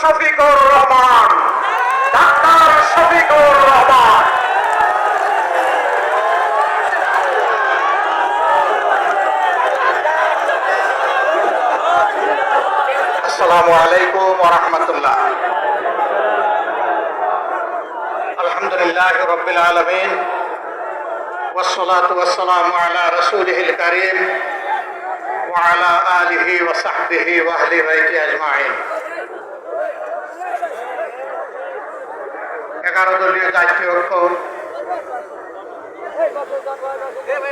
Shafiqur Rahman, doctor Shafiqur Rahman. আসসালামু আলাইকুম ওয়া রাহমাতুল্লাহ। আলহামদুলিল্লাহি রাব্বিল আলামিন ওয়াসসালাতু ওয়াসসালামু আলা রাসূলিহিল কারীম ওয়া আলা আলিহি ওয়া সাহবিহি ওয়া আহলি বাইতি আজমাইন। 11 দলীয় জাতীয় ঐক্য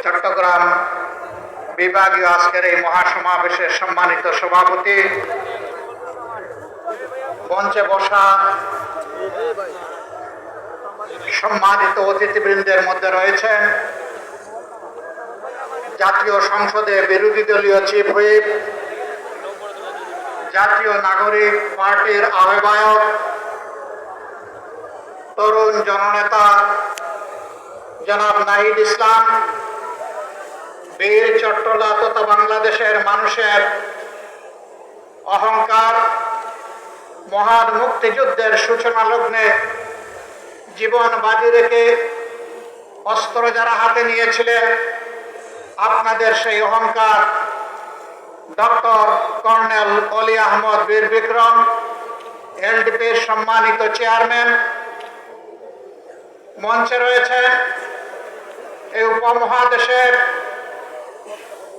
চট্টগ্রাম বিভাগীয় আজকের এই মহাসমাবেশের সম্মানিত সভাপতি, মঞ্চে বসা সম্মানিত অতিথিবৃন্দের মধ্যে রয়েছেন জাতীয় সংসদে বিরোধী দলীয় চিফ হুইপ, জাতীয় নাগরিক পার্টির আহ্বায়ক, তরুণ জননেতা জনাব নাহিদ ইসলাম, বীর চট্টলা তথা বাংলাদেশের মানুষের অহংকার, মহান মুক্তিযুদ্ধের সূচনা লগ্নে জীবন বাজি রেখে অস্ত্র যারা হাতে নিয়েছিলেন, আপনাদের সেই অহংকার ডক্টর কর্নেল অলি আহমদ বীর বিক্রম, এলডিপির সম্মানিত চেয়ারম্যান, মঞ্চে রয়েছেন এই উপমহাদেশের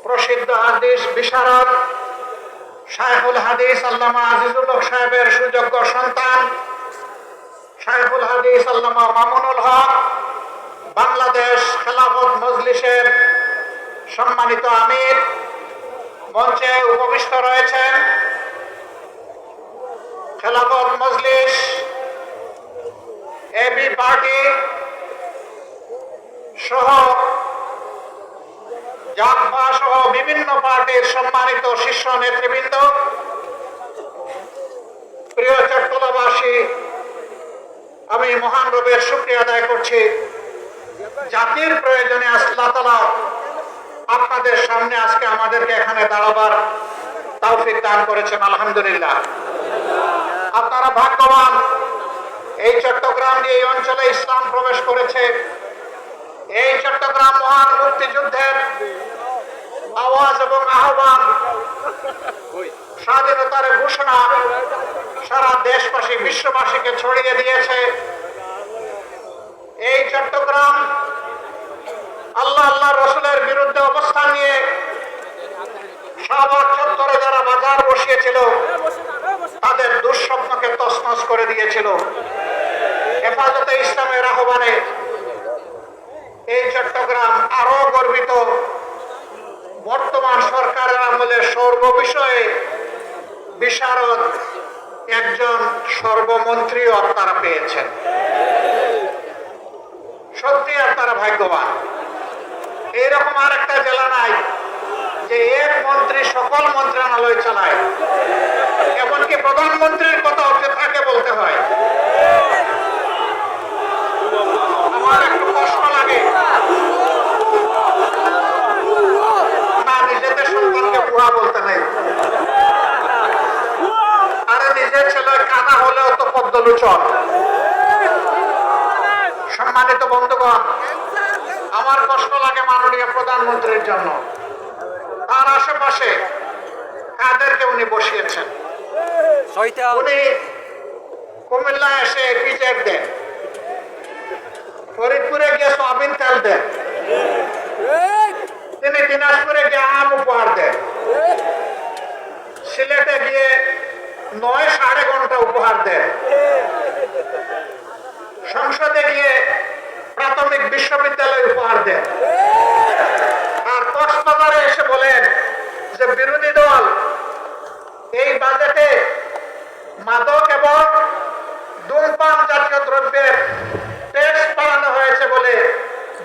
প্রসিদ্ধ হাদিস বিশারদ শাইখুল হাদিস আল্লামা আজিজুল হক সাহেবের সুযোগ্য সন্তান শাইখুল হাদিস আল্লামা মামুনুল হক, বাংলাদেশ খেলাফত মজলিসের সম্মানিত আমির, মঞ্চে উপবিষ্ট রয়েছেন খেলাফত মজলিস, এবি পার্টি সহ জাগবা সহ বিভিন্ন পার্টির সম্মানিত শীর্ষ নেতৃবৃন্দ, প্রিয় চট্টলাবাসী, আমি মহান রবের শুকরিয়া আদায় করছি। জাতির প্রয়োজনে আল্লাহ তাআলা আপনাদের সামনে আজকে আমাদেরকে এখানে দাঁড়াবার তৌফিক দান করেছেন, আলহামদুলিল্লাহ। আপনারা ভাগ্যবান, এই চট্টগ্রাম দিয়ে এই অঞ্চলে ইসলাম প্রবেশ করেছে। এই চট্টগ্রাম মহান মুক্তিযুদ্ধের আওয়াজ এবং আহ্বান, স্বাধীনতার ঘোষণা সারা দেশবাসী বিশ্ববাসীকে ছড়িয়ে দিয়েছে। এই চট্টগ্রাম আল্লাহ আল্লাহ রসুলের বিরুদ্ধে অবস্থান নিয়ে শাহবাগ চত্বরে যারা বাজার বসিয়েছিল তাদের দুঃস্বপ্নকে তছনছ করে দিয়েছিল। হেফাজতে ইসলামের আহ্বানে এই চট্টগ্রাম আরো গর্বিত। বর্তমান সরকারের আমলে সর্ববিষয়ে বিশারদ একজন সর্বমন্ত্রীও আপনারা পেয়েছেন। সত্যি আপনারা ভাগ্যবান। এইরকম আর একটা জেলা নাই যে এক মন্ত্রী সকল মন্ত্রণালয় চালায়, এমনকি প্রধানমন্ত্রীর কথা থাকে বলতে হয়। আমার একটু কষ্ট লাগে না, নিজেদের সন্তানকে বুয়া বলতে নেই, আরে নিজের ছেলে কানা হলেও তো পদ্মলোচন। সম্মানিত বন্ধুগণ, আমার কষ্ট লাগে মাননীয় প্রধানমন্ত্রীর জন্য। তার আশেপাশে কাদেরকে উনি বসিয়েছেন? উনি কুমিল্লা এসে পিচের দেন, ফরিদপুরে গিয়ে সয়াবিন তেল দেন, তিনি দিনাজপুরে গিয়ে আম উপহার দেন, সিলেটে গিয়ে 9 ঘন্টা উপহার দেন, সংসদে গিয়ে প্রাথমিক বিশ্ববিদ্যালয় উপহার দেন, আর কক্সবাজারে এসে বলেন যে বিরোধী দল এই বাজেটে মাদক এবং ধূমপান জাতীয় দ্রব্যের ট্যাক্স বাড়ানো হয়েছে বলে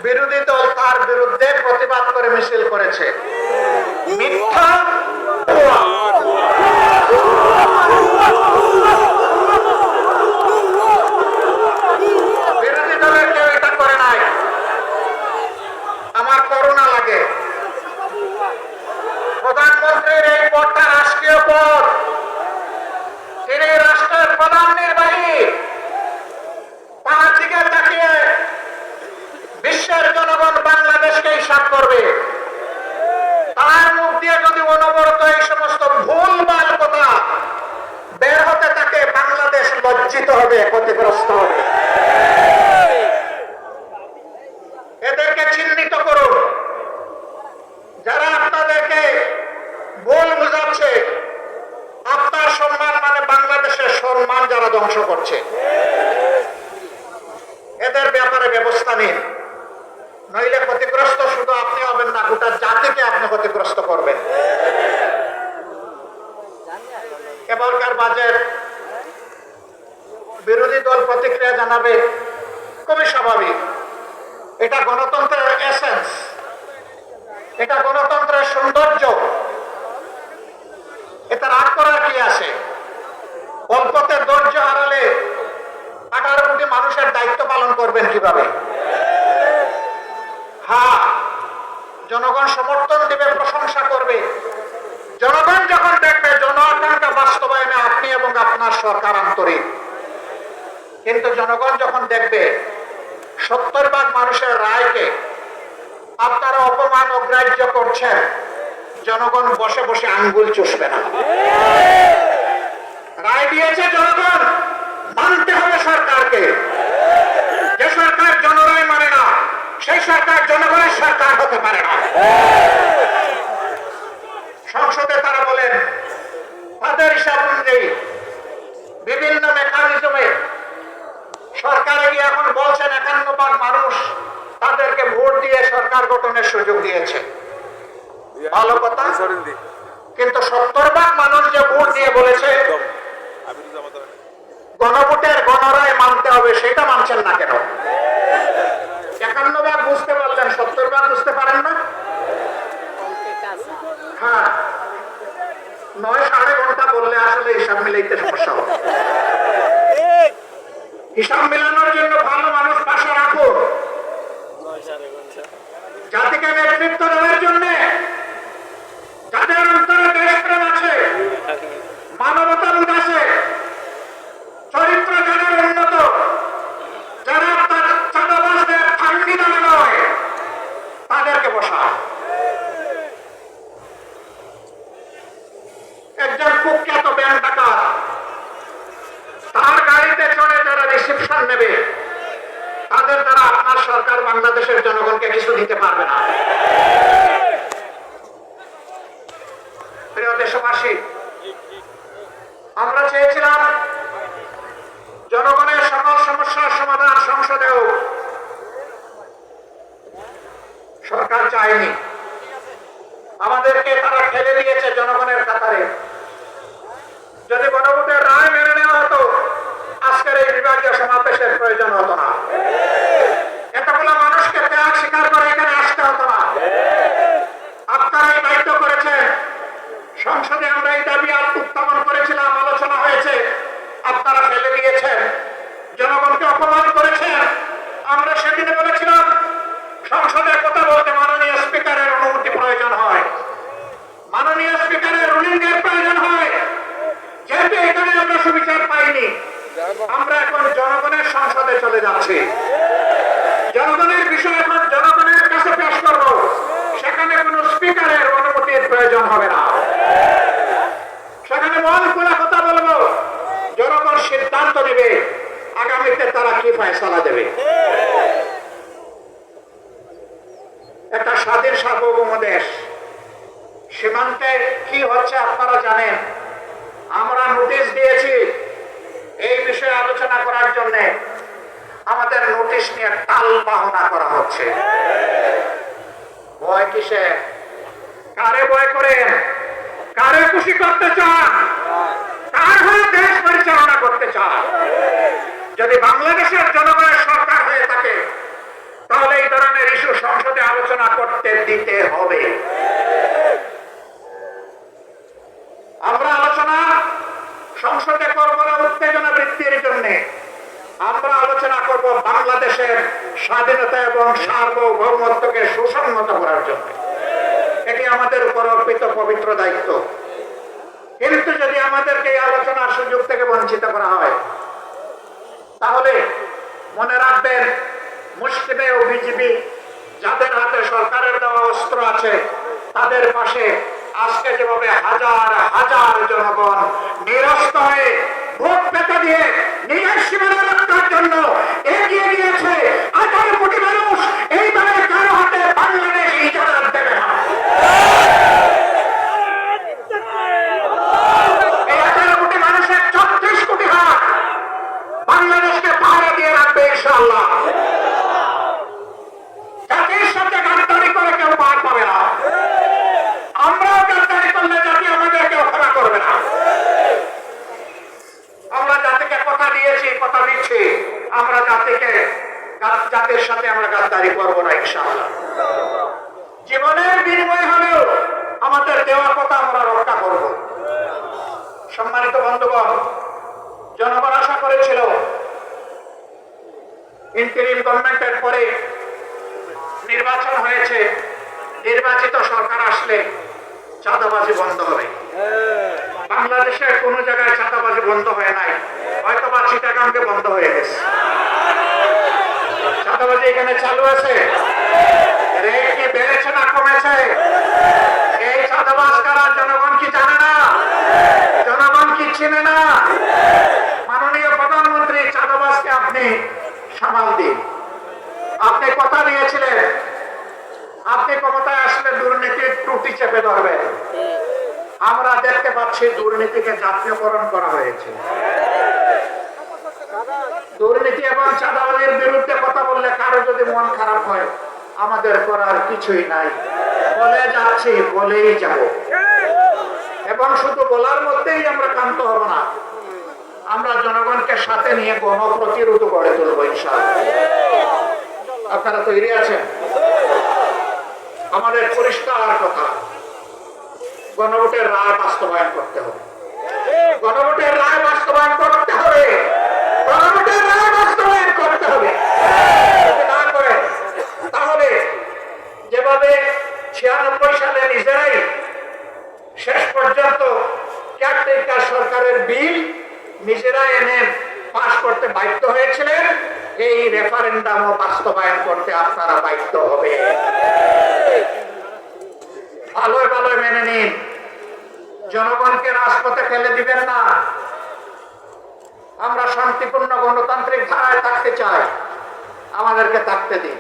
বিরোধী দল তার বিরুদ্ধে প্রতিবাদ করে মিছিল করেছে। মিথ্যা। বিরোধী দলের কেউ এটা করে নাই। আমার করুণা লাগে। প্রধানমন্ত্রীর এই পদটা রাষ্ট্রীয় পদ, তিনি রাষ্ট্রের বঞ্চিত হবে, ক্ষতিগ্রস্ত হবে। এদেরকে চিহ্নিত করুন। যারা আপনাদেরকে ভুল বুঝাচ্ছে, আপনার সম্মান মানে বাংলাদেশের সম্মান যারা ধ্বংস করছে, এদের ব্যাপারে ব্যবস্থা নিন। নইলে ক্ষতিগ্রস্ত শুধু আপনি হবেন না, গোটা জাতিকে আপনি ক্ষতিগ্রস্ত করবেন। এবারকার বাজেট বিরোধী দল প্রতিক্রিয়া জানাবে, খুবই স্বাভাবিক। এটা গণতন্ত্রের এসেন্স, এটা গণতন্ত্রের সৌন্দর্য। এটা রাগ করার কি আছে? অল্পতে ধৈর্য হারালে 18 কোটি মানুষের দায়িত্ব পালন করবেন কিভাবে? হ্যাঁ, জনগণ সমর্থন দিবে, প্রশংসা করবে। জনগণ যখন দেখবে জন আকাঙ্ক্ষা বাস্তবায়নে আপনি এবং আপনার সরকার আন্তরিক। কিন্তু জনগণ যখন দেখবে 70% মানুষের রায়কে আপনারা অপমান অগ্রাহ্য করছেন, জনগণ বসে বসে আঙ্গুল চুষবে না। রায় দিয়েছে জনগণ, মানতে হবে সরকারকে। যে সরকার জনরায় মানে না, সেই সরকার জনগণের সরকার হতে পারে না। সংসদে তারা বলেন তাদের হিসাব অনুযায়ী বিভিন্ন মেকানিজমে সরকারে গিয়ে এখন বলছেন 51% মানুষ তাদেরকে ভোট দিয়ে সরকার গঠনের সুযোগ দিয়েছে। ভালো কথা, কিন্তু 70% মানুষ যে ভোট দিয়ে বলেছে গণভোটের গণরায় মানতে হবে, সেটা মানছেন না কেন? 51% বুঝতে পারলেন, 70% বুঝতে পারেন না? হ্যাঁ, 9 ঘন্টা বললে আসলে হিসাব মিলাইতে সমস্যা হবে। হিসাব মিলানোর জন্য ভালো মানুষ পাশে রাখুন। জাতিকে নেতৃত্ব দেওয়ার জন্য যাদের অন্তরে দেশপ্রেম আছে, মানবতাবোধ আছে, চরিত্র যাদের উন্নত, যারা চাঁদাবাজদের ফাঙ্গি দানা নয়, তাদেরকে বসা। একজন কুখ্যাত ব্যাংক ডাকাত, তার গাড়িতে চড়ে যারা রিসিপশন নেবে, তাদের দ্বারা আপনার সরকার বাংলাদেশের জনগণকে কিছু দিতে পারবে না। প্রিয় দেশবাসী, আমরা চেয়েছিলাম জনগণের সকল সমস্যার সমাধান সংসদে হোক, সরকার চায়নি। আমাদেরকে তারা ঠেলে দিয়েছে জনগণের কাতারে। যদি গণভোটের রায় মেনে নেওয়া হতো, আজকের এই বিভাগীয় সমাবেশের প্রয়োজন হতো না। এতগুলো মানুষকে ত্যাগ স্বীকার করে এখানে আসতে হতো না। আপনারা এই দায়িত্ব করেছেন। সংসদে আমরা এই দাবি উত্থাপন করেছিলাম, আলোচনা হয়েছে, আপনারা ফেলে দিয়েছেন, জনগণকে অপমান করেছেন। আমরা সেদিনে বলেছিলাম সংসদে কথা বলতে মাননীয় স্পিকারের অনুমতি প্রয়োজন হয়, মাননীয় স্পিকারের রুলিং এর প্রয়োজন হয়। যেহেতু এখানে আমরা সুবিচার পাইনি, আমরা এখন জনগণের সংসদে চলে যাচ্ছি। জনগণের বিষয় এখন জনগণের কাছে পেশ করব, সেখানে কোনো স্পিকারের অনুমতির প্রয়োজন হবে না। সেখানে মন খোলা কথা বলবো, জনগণ সিদ্ধান্ত নেবে আগামীতে তারা কি ফয়সালা দেবে। একটা স্বাধীন সার্বভৌম দেশ, সীমান্তে কি হচ্ছে আপনারা জানেন। আমরা নোটিশ দিয়েছি এই বিষয়ে আলোচনা করার জন্য। আমাদের নোটিশ নিয়ে টাল বাহনা করা হচ্ছে। ভয় কিসে? কারে ভয় করেন? কারে খুশি করতে চান? কার হয়ে দেশ পরিচালনা করতে চান? যদি বাংলাদেশের জনগণের সরকার হয়ে থাকে, তাহলে এই ধরনের ইস্যু সংসদে আলোচনা করতে দিতে হবে। আমরা আলোচনা সংসদে করব না উত্তেজনা বৃদ্ধির জন্য, আমরা আলোচনা করব বাংলাদেশের স্বাধীনতা এবং সার্বভৌমত্বকে সুসংহত করার জন্য। এটি আমাদের উপর অর্পিত পবিত্র দায়িত্ব। কিন্তু যদি আমাদেরকে এই আলোচনার সুযোগ থেকে বঞ্চিত করা হয়, তাহলে মনে রাখবেন মুসলিমে ও বিজেপি যাদের হাতে সরকারের দেওয়া অস্ত্র আছে, তাদের পাশে আজকে যেভাবে হাজার হাজার জনগণ নিরস্ত হয়ে ভোট পেতে দিয়ে কথা দিয়েছি, কথা দিচ্ছি, আমরা জাতির সাথে আমরা গাদ্দারি করবো না ইনশাআল্লাহ। জীবনের বিনিময় হলেও আমাদের দেওয়া কথা আমরা রক্ষা করব। সম্মানিত বন্ধুগণ, জনগণ আশা করেছিল ইন্টারিম গভর্নমেন্টের পরে নির্বাচন হয়েছে, নির্বাচিত সরকার আসলে চাঁদাবাজি বন্ধ হবে। বাংলাদেশের কোন জায়গায় চাঁদাবাজি বন্ধ হয়ে নাই, হয়তো বা চিটাগাঙ্গে বন্ধ হয়ে গেছে। চাঁদাবাজি এখানে চালু আছে। রেট কি বেড়েছে না কমেছে? এই চাঁদাবাজ কারা জনগণ কি জানে না? জনগণ কি চিনে না? মাননীয় প্রধানমন্ত্রী, চাঁদাবাজকে আপনি সামাল দিন। আপনি কথা দিয়েছিলেন আপনি ক্ষমতায় আসলে দুর্নীতির ত্রুটি চেপে ধরবেন। আমরা দেখতে পাচ্ছি দুর্নীতিকে জাতীয়করণ করা হয়েছে। দুর্নীতি এবং চাঁদাবাজির বিরুদ্ধে কথা বললে কারো যদি মন খারাপ হয়, আমাদের করার কিছুই নাই, বলে যাচ্ছি, বলেই যাব। এবং শুধু বলার মধ্যেই আমরা ক্ষান্ত হব না, আমরা জনগণকে সাথে নিয়ে গণপ্রতিরোধ গড়ে তুলব ইনশাআল্লাহ। আপনারা তৈরি আছেন? আমাদের পরিষ্কার কথা, গণভোটের রায় বাস্তবায়ন করতে হবে। গণভোটের রায় বাস্তবায়ন করতে হবে। গণভোটের রায় বাস্তবায়ন করতে হবে। যদি না করে তাহলে যেভাবে 96 সালে নিজেরাই শেষ পর্যন্ত কেয়ারটেকার সরকারের বিল নিজেরা এনে পাশ করতে বাধ্য হয়েছিলেন, এই রেফারেন্ডামও বাস্তবায়ন করতে আপনারা বাধ্য হবে। ভালোই ভালোই মেনে নিন, জনগণকে রাজপথে ফেলে দিবেন না। আমরা শান্তিপূর্ণ গণতান্ত্রিক ধারায় থাকতে চাই, আমাদেরকে থাকতে দিন।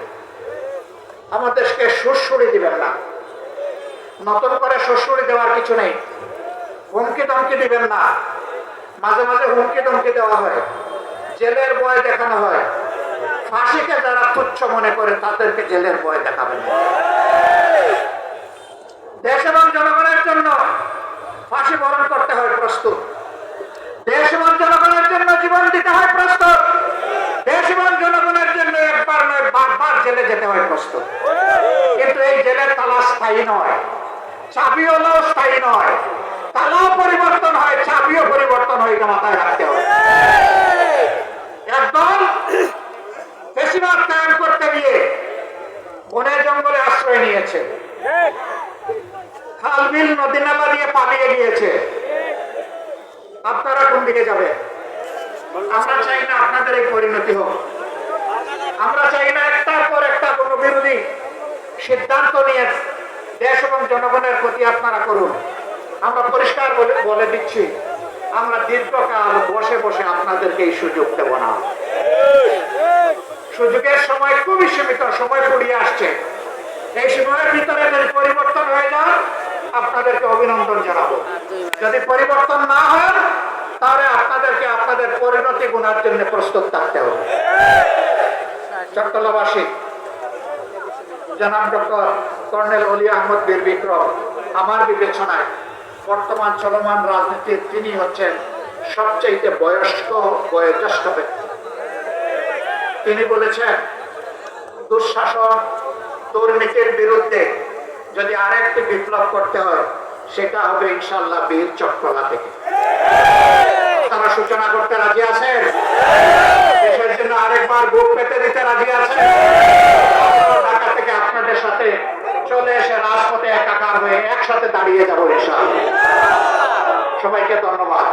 আমার দেশকে সুরসুরি দিবেন না, নতুন করে সুরসুরি দেওয়ার কিছু নেই। হুমকি ধমকি দিবেন না। মাঝে মাঝে হুমকি ধমকি দেওয়া হয়, জেলের ভয় দেখানো হয়। ফাঁসিকে যারা তুচ্ছ মনে করে তাদেরকে জেলের ভয় দেখাবেন। দেশ এবং জনগণের জন্য ফাঁসি বরণ করতে হয় প্রস্তুত। দেশ এবং জনগণের জন্য জীবন দিতে হয় প্রস্তুত। দেশ এবং জনগণের জন্য একবার নয় বারবার জেলে যেতে হয় প্রস্তুত। কিন্তু এই জেলের তালা স্থায়ী নয়, চাবি হলেও স্থায়ী নয়। তালাও পরিবর্তন হয়, চাবিও পরিবর্তন হয়, এটা মাথায় রাখতে হবে। একদল বেশিরভাগ কায়েম করতে গিয়ে বনে জঙ্গলে আশ্রয় নিয়েছে, খাল বিল নদী নালা দিয়ে পালিয়ে গিয়েছে। আপনারা কোন দিকে যাবে? আমরা চাই না আপনাদের এই পরিণতি হোক। আমরা চাই না একটার পর একটা কোন বিরোধী সিদ্ধান্ত নিয়ে দেশ এবং জনগণের ক্ষতি আপনারা করুন। আমরা পরিষ্কার বলে দিচ্ছি, আমরা দীর্ঘকাল বসে বসে আপনাদেরকে এই সুযোগ দেব না। সুযোগের সময় খুবই সীমিত, সময় ফুরিয়ে আসছে। এই সময়ের ভিতরে যদি পরিবর্তন হয়ে যায়, আপনাদেরকে অভিনন্দন জানাবো। যদি পরিবর্তন না হয়, তাহলে আপনাদেরকে আপনাদের পরিণতি গুণার জন্য প্রস্তুত থাকতে হবে। চট্টগ্রামবাসী জনাব ডক্টর কর্নেল অলি আহমদ বীর বিক্রম আমার বিবেচনায় বর্তমান চলমান রাজনীতির তিনি হচ্ছেন সবচেয়ে বয়োজ্যেষ্ঠ ব্যক্তি। তিনি বলেছেন, দুঃশাসন দুর্নীতির বিরুদ্ধে যদি আরেকটি বিপ্লব করতে হয়, সেটা হবে ইনশাআল্লাহ বীর চট্টলা থেকে। তারা সূচনা করতে রাজি আছেন? দেশের জন্য আরেকবার বুক পেতে দিতে রাজি আছেন? ঢাকা থেকে আপনাদের সাথে চলে এসে রাজপথে একাকার হয়ে একসাথে দাঁড়িয়ে যাবো ইনশাআল্লাহ। সবাইকে ধন্যবাদ।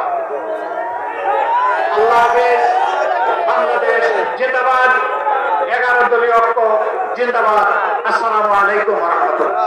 আল্লাহ হাফেজ। বাংলাদেশ জিন্দাবাদ। 11 দলীয় ঐক্য জিন্দাবাদ। আসসালামু আলাইকুম ওয়া রাহমাতুল্লাহ।